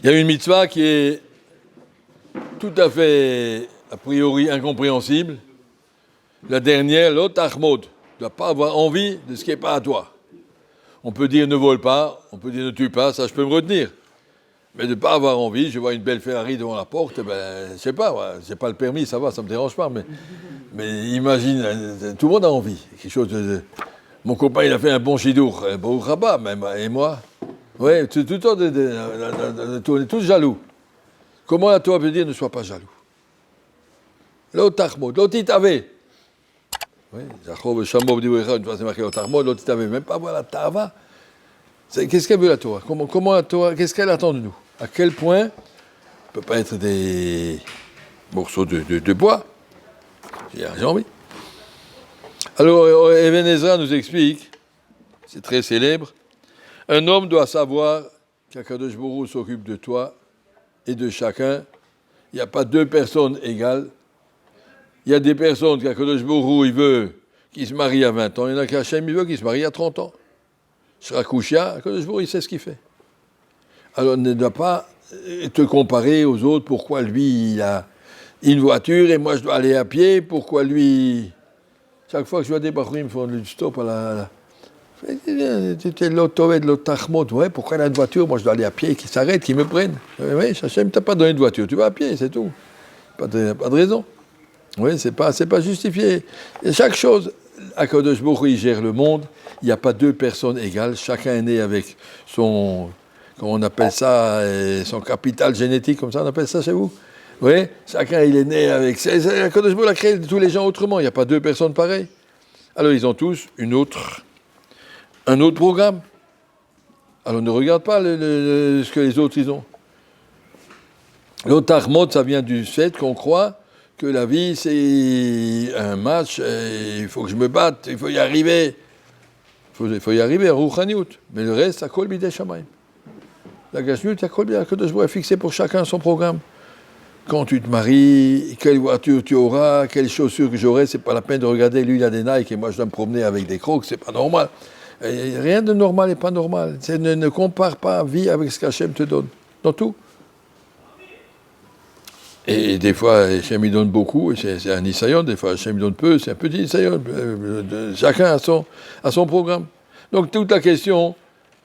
Il y a une mitzvah qui est tout à fait, a priori, incompréhensible. La dernière, l'autre Ahmod, tu ne dois pas avoir envie de ce qui n'est pas à toi. On peut dire ne vole pas, on peut dire ne tue pas, ça je peux me retenir. Mais de ne pas avoir envie, je vois une belle Ferrari devant la porte, ben, je sais pas, ouais, j'ai pas le permis, ça va, ça me dérange pas, mais imagine, tout le monde a envie. Quelque chose mon copain, il a fait un bon chidour, bon rabat même, et moi, ouais, tout le temps, on est tous jaloux. Comment la Torah peut dire ne sois pas jaloux? L'autre Tahmod, l'autre Itave. Oui, Jacob, Shamov, Diouécha, une fois c'est marqué l'autre Tahmod, l'autre Itave. Même pas voir la Tava. Qu'est-ce qu'elle veut la Torah? Comment la Torah, qu'est-ce qu'elle attend de nous? À quel point on ne peut pas être des morceaux de bois? J'ai envie. Alors, Even Ezra nous explique, c'est très célèbre, un homme doit savoir qu'Akadosh Borou s'occupe de toi et de chacun. Il n'y a pas deux personnes égales. Il y a des personnes qu'Akadosh Borou, il veut qu'ils se marient à 20 ans. Il y en a qu'Hachem, il veut qu'ils se marient à 30 ans. Shrakushia, Akadosh Borou, il sait ce qu'il fait. Alors, ne doit pas te comparer aux autres. Pourquoi lui, il a une voiture et moi, je dois aller à pied? Pourquoi lui... Chaque fois que je vois des Bachurim font du stop à la... C'était l'autre Tahmod, ouais, pourquoi il a une voiture? Moi, je dois aller à pied, qu'ils s'arrêtent, qu'ils me prennent. Oui, Hachem, t'as pas donné de voiture, tu vas à pied, c'est tout. Pas de raison. Oui, c'est pas justifié. Et chaque chose, Akadosh Baruch Hu, il gère le monde, il n'y a pas deux personnes égales, chacun est né avec son, comment on appelle ça, son capital génétique, comme ça on appelle ça chez vous? Oui, chacun il est né avec... Akadosh Baruch Hu a créé tous les gens autrement, il n'y a pas deux personnes pareilles. Alors ils ont tous un autre programme. Alors ne regarde pas ce que les autres ils ont. L'autre Ahmod, ça vient du fait qu'on croit que la vie c'est un match, il faut que je me batte, il faut y arriver. Il faut y arriver à Rouchaniout. Mais le reste, ça colle bidei shamayim. La Gashmiut, ça colle bien, que de jouer fixé pour chacun son programme. Quand tu te maries, quelle voiture tu auras, quelles chaussures que j'aurai, c'est pas la peine de regarder, lui il a des Nike et moi je dois me promener avec des Crocs, c'est pas normal. Rien de normal n'est pas normal. Ne compare pas vie avec ce qu'Hachem te donne. Dans tout. Et des fois, Hachem il donne beaucoup, et c'est un Isayon. Des fois, Hachem donne peu, c'est un petit Isayon. Chacun a son programme. Donc, toute la question,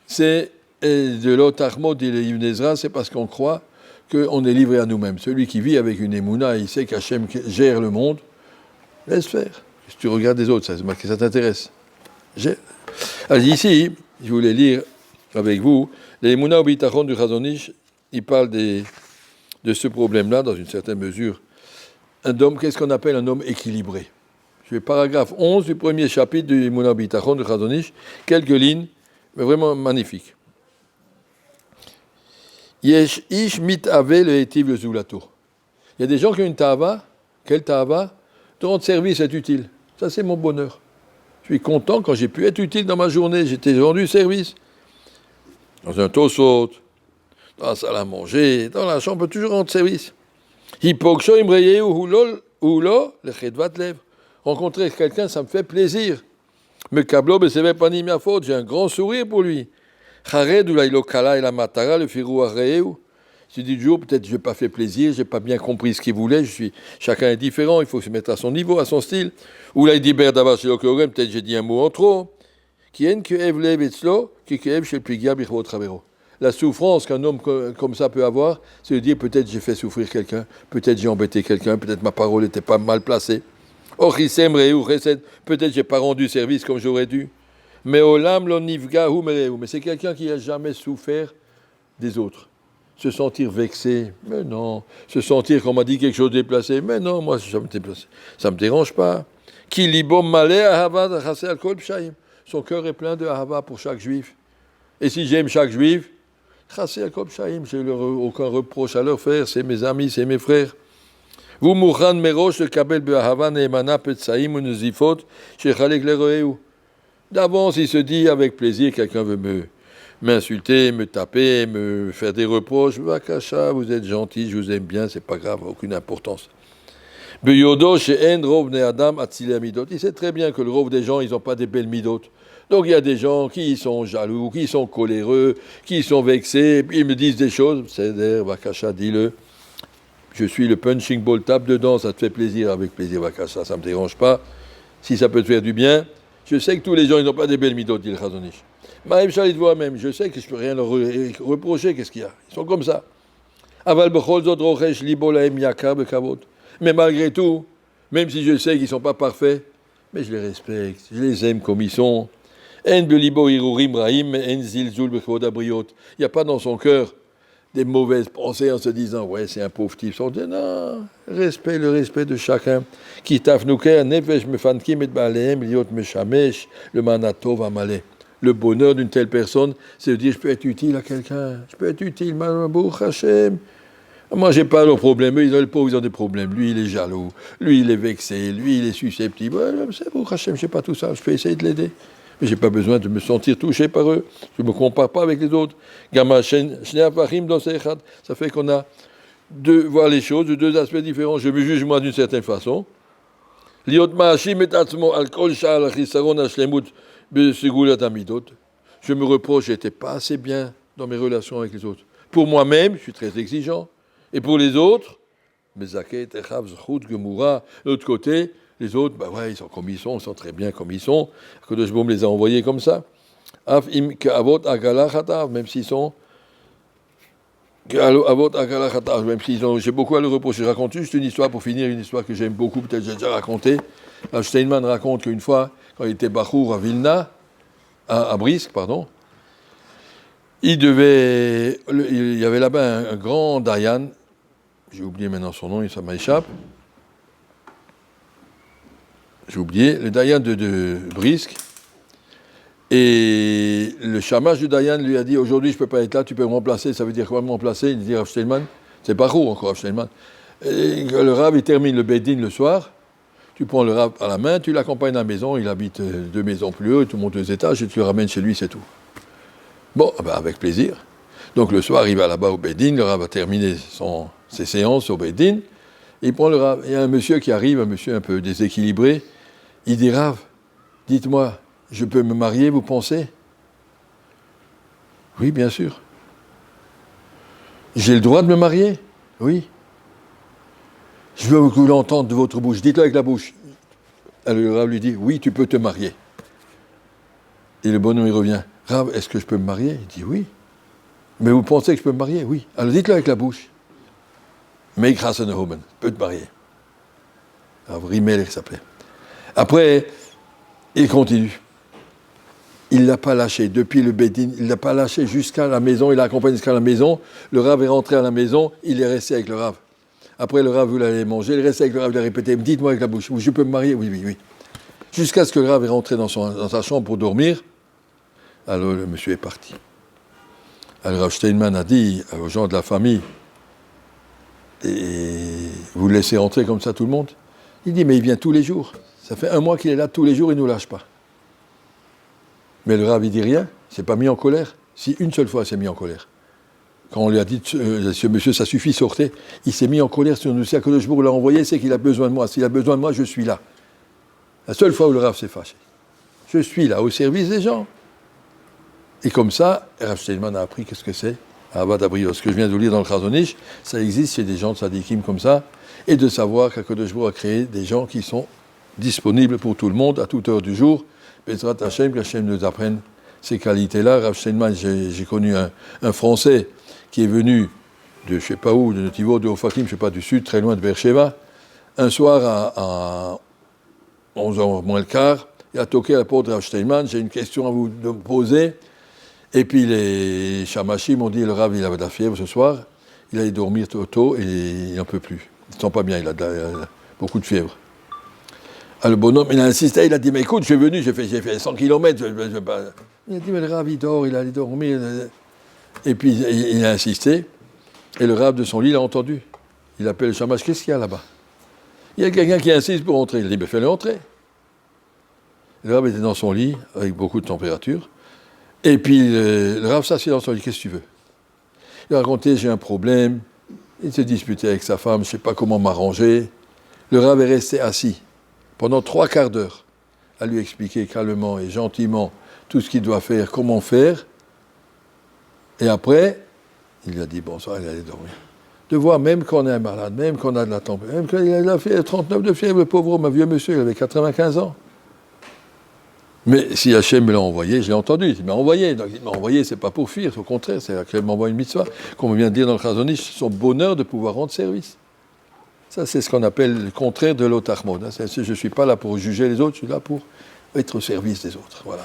c'est de l'autre Ahmod et Ibn Ezra, c'est parce qu'on croit qu'on est livré à nous-mêmes. Celui qui vit avec une émouna, il sait qu'Hachem gère le monde, laisse faire. Si tu regardes les autres, ça t'intéresse. Alors ici, je voulais lire avec vous, les Mouna Obitachon du Chazon Ish, il parle de ce problème-là, dans une certaine mesure. Un homme, qu'est-ce qu'on appelle un homme équilibré? Je vais paragraphe 11 du premier chapitre du Mouna Obitachon du Chazon Ish, quelques lignes, mais vraiment magnifiques. Yesh ish mit ave le etiv le zulato. Il y a des gens qui ont une ta'ava. Quelle ta'ava? De rendre service est utile. Ça, c'est mon bonheur. Je suis content quand j'ai pu être utile dans ma journée. J'étais rendu service. Dans un tosot, dans la salle à manger, dans la chambre, on peut toujours rendre service. Hipoksho imreye ou lo, le chedvat lev. Rencontrer quelqu'un, ça me fait plaisir. Me kablo beseve pani ma faute, j'ai un grand sourire pour lui. Chared ou la ilokala et la matara, le firou arreu. Je dis du jour, peut-être je n'ai pas fait plaisir, je n'ai pas bien compris ce qu'il voulait, chacun est différent, il faut se mettre à son niveau, à son style. Ou là, il dit Berdavar chez l'Okorem, peut-être j'ai dit un mot en trop. La souffrance qu'un homme comme ça peut avoir, c'est de dire peut-être j'ai fait souffrir quelqu'un, peut-être j'ai embêté quelqu'un, peut-être ma parole n'était pas mal placée. Peut-être j'ai pas rendu service comme j'aurais dû. Mais c'est quelqu'un qui n'a jamais souffert des autres. Se sentir vexé, mais non. Se sentir qu'on m'a dit quelque chose de déplacé, mais non, moi, ça me dérange pas. Son cœur est plein de ahava pour chaque juif. Et si j'aime chaque juif, j'ai aucun reproche à leur faire, c'est mes amis, c'est mes frères. Vous mourran merosh le kabel be'ahava ne'emana petsaim ou nezifot shechalek leroeu. D'avance, il se dit avec plaisir, quelqu'un veut m'insulter, me taper, me faire des reproches. Vakasha, vous êtes gentil, je vous aime bien, c'est pas grave, aucune importance. Beyodo she'en rov ne adam atzile midot. Il sait très bien que le rov des gens, ils n'ont pas des belles midot. Donc il y a des gens qui sont jaloux, qui sont coléreux, qui sont vexés, puis ils me disent des choses. Seder, Vakasha, dis-le. Je suis le punching ball, tape dedans, ça te fait plaisir, avec plaisir, Vakasha, ça ne me dérange pas. Si ça peut te faire du bien, je sais que tous les gens, ils n'ont pas des belles midot, dit le Chazon Ish. Maïm Shalit voit même, je sais que je ne peux rien leur reprocher, qu'est-ce qu'il y a? Ils sont comme ça. Aval bechol zot rochesh libo lahem yakar bekavod. Mais malgré tout, même si je sais qu'ils ne sont pas parfaits, mais je les respecte, je les aime comme ils sont. En belibo irurim raim, en zilzul bekavod abriot. Il n'y a pas dans son cœur des mauvaises pensées en se disant, ouais, c'est un pauvre type. On dit, non, le respect de chacun. Qui tafnouker, nefesh mefankim et balehem, liot meshamesh, le manatov amalé. Le bonheur d'une telle personne, c'est de dire, je peux être utile à quelqu'un, je peux être utile, Baruch Hashem. Moi, j'ai pas de problème. Eux, ils ont des problèmes. Lui, il est jaloux. Lui, il est vexé. Lui, il est susceptible. Ouais, c'est Baruch Hashem, je sais pas tout ça. Je peux essayer de l'aider. Mais j'ai pas besoin de me sentir touché par eux. Je me compare pas avec les autres. Ça fait qu'on a voir les choses de deux aspects différents. Je me juge moi d'une certaine façon. Je me reproche, j'étais pas assez bien dans mes relations avec les autres. Pour moi-même, je suis très exigeant. Et pour les autres, de l'autre côté, les autres, bah ouais, ils sont comme ils sont très bien comme ils sont. Kadosh Boum les a envoyés comme ça. Même s'ils sont. Même s'ils ont. J'ai beaucoup à le reprocher. Je raconte juste une histoire pour finir, une histoire que j'aime beaucoup, peut-être j'ai déjà racontée. Steinman raconte qu'une fois, quand il était Bachour à Vilna, à Brisk, pardon, il y avait là-bas un grand Dayan, j'ai oublié maintenant son nom, ça m'échappe. J'ai oublié, le Dayan de Brisk. Et le shamash du Dayan lui a dit, aujourd'hui je ne peux pas être là, tu peux me remplacer. Ça veut dire quoi me remplacer? Il dit, Rav Steinman, c'est Bachour encore, Rav Steinman. Et le Rav, il termine le Beddin le soir. Tu prends le Rav à la main, tu l'accompagnes à la maison, il habite 2 maisons plus haut, tu montes 2 étages et tu le ramènes chez lui, c'est tout. Bon, ben avec plaisir. Donc le soir, il va là-bas au Beddin, le Rav a terminé ses séances au Beddin, il prend le Rav. Il y a un monsieur qui arrive, un monsieur un peu déséquilibré, il dit, Rav, dites-moi, je peux me marier, vous pensez? Oui, bien sûr. J'ai le droit de me marier? Oui. Je veux vous l'entendre de votre bouche. Dites-le avec la bouche. Alors le Rav lui dit, oui, tu peux te marier. Et le bonhomme, il revient. Rav, est-ce que je peux me marier? Il dit, oui. Mais vous pensez que je peux me marier? Oui. Alors dites-le avec la bouche. Make Hassenhoben, peut te marier. Rav Rimmel, il s'appelait. Après, il continue. Il ne l'a pas lâché. Depuis le Beddin, il ne l'a pas lâché jusqu'à la maison. Il l'a accompagné jusqu'à la maison. Le Rav est rentré à la maison. Il est resté avec le Rav. Après, le Rav voulait aller manger. Il restait avec le Rav. Il a répété, dites-moi avec la bouche, je peux me marier? Oui, oui, oui. Jusqu'à ce que le Rav est rentré dans sa chambre pour dormir. Alors, le monsieur est parti. Alors, Rav Steinman a dit aux gens de la famille, et vous le laissez rentrer comme ça tout le monde? Il dit, mais il vient tous les jours. Ça fait 1 mois qu'il est là tous les jours, il ne nous lâche pas. Mais le Rav, il dit rien, il ne s'est pas mis en colère. Si une seule fois, il s'est mis en colère. Quand on lui a dit, ce monsieur, ça suffit, sortez, il s'est mis en colère sur nous. Si Akadosh Baruch Hu l'a envoyé, c'est qu'il a besoin de moi. S'il a besoin de moi, je suis là. La seule fois où le Rav s'est fâché. Je suis là, au service des gens. Et comme ça, Rav Steinman a appris qu'est-ce que c'est Avad Abrios. Ce que je viens de vous lire dans le Chazon Ish, ça existe chez des gens de Sadikim comme ça. Et de savoir qu'Akadosh Baruch Hu a créé des gens qui sont disponibles pour tout le monde, à toute heure du jour. Bezrat Hashem, qu'Hashem nous apprenne ces qualités-là. Rav Steinman, j'ai connu un Français qui est venu de je ne sais pas où, de Netivot, de Ofakim, je ne sais pas, du sud, très loin de Beersheba. Un soir à 11h moins le quart, il a toqué à la porte de Rav Steinman, j'ai une question à vous poser. Et puis les Chamachim m'ont dit, le Rav, il avait de la fièvre ce soir, il allait dormir tôt et il n'en peut plus. Il ne se sent pas bien, il a beaucoup de fièvre. Alors le bonhomme, il a insisté, il a dit, mais écoute, je suis venu, j'ai fait 100 km. Il a dit, mais le Rav, il dort, il allait dormir. Et puis il a insisté, et le Rav de son lit l'a entendu. Il appelle le Shamash, qu'est-ce qu'il y a là-bas? Il y a quelqu'un qui insiste pour entrer. Il a dit, mais fais-le entrer. Le Rav était dans son lit, avec beaucoup de température, et puis le Rav s'assied dans son lit, qu'est-ce que tu veux? Il a raconté, j'ai un problème, il s'est disputé avec sa femme, je ne sais pas comment m'arranger. Le Rav est resté assis pendant 3 quarts d'heure à lui expliquer calmement et gentiment tout ce qu'il doit faire, comment faire. Et après, il lui a dit bonsoir, il allait dormir. De voir, même quand on est malade, même quand on a de la tempête, même quand il a la fièvre, 39 de fièvre, le pauvre homme, un vieux monsieur, il avait 95 ans. Mais si Hachem me l'a envoyé, je l'ai entendu, il m'a envoyé. Donc il m'a envoyé, c'est pas pour fuir, au contraire, c'est qu'il m'envoie une mitzvah. Comme on vient de dire dans le Chazon Ish, son bonheur de pouvoir rendre service. Ça, c'est ce qu'on appelle le contraire de l'otachmod. Je ne suis pas là pour juger les autres, je suis là pour être au service des autres. Voilà.